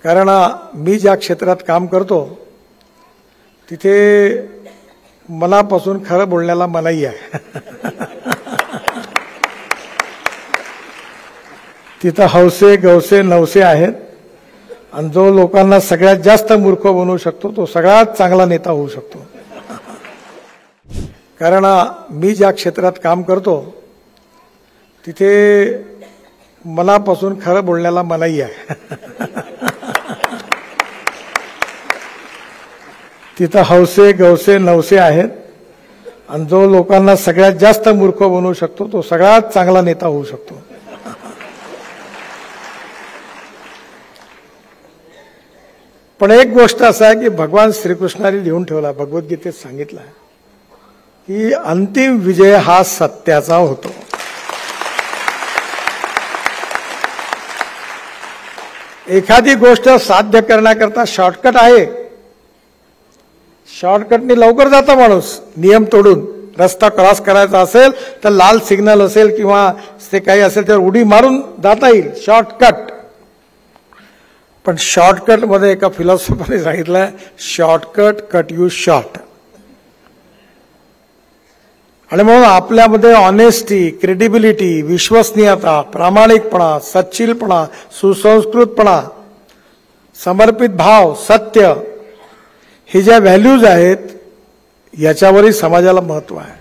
कारण मी ज्या क्षेत्रात काम करतो तिथे मनापासून खरं बोलण्याला मनाई आहे. तिथं हौसे गवसे नवसे आहेत आणि जो लोकांना सगळ्यात जास्त मूर्ख बनवू शकतो तो सगळ्यात चांगला नेता होऊ शकतो. कारण मी ज्या क्षेत्रात काम करतो तिथे मनापासून खरं बोलण्याला मनाई आहे. तिथं हौसे गवसे नवसे आहेत आणि जो लोकांना सगळ्यात जास्त मूर्ख बनवू शकतो तो सगळ्यात चांगला नेता होऊ शकतो. पण एक गोष्ट असं आहे की भगवान श्रीकृष्णाने लिहून ठेवला, भगवद्गीतेत सांगितलं की अंतिम विजय हा सत्याचा होतो. एखादी गोष्ट साध्य करण्याकरता शॉर्टकट आहे, शॉर्टकटने लवकर जाता माणूस. नियम तोडून रस्ता क्रॉस करायचा असेल तर लाल सिग्नल असेल किंवा ते काही असेल तर उडी मारून जाता येईल, शॉर्टकट. पण शॉर्टकट मध्ये एका फिलॉसॉफरने सांगितलंय, शॉर्टकट कट यू शॉर्ट. आणि म्हणून आपल्यामध्ये ऑनेस्टी, क्रेडिबिलिटी, विश्वसनीयता, प्रामाणिकपणा, सच्चिलपणा, सुसंस्कृतपणा, समर्पित भाव, सत्य, हे ज्या व्हॅल्यूज आहेत याच्यावरही समाजाला महत्व आहे.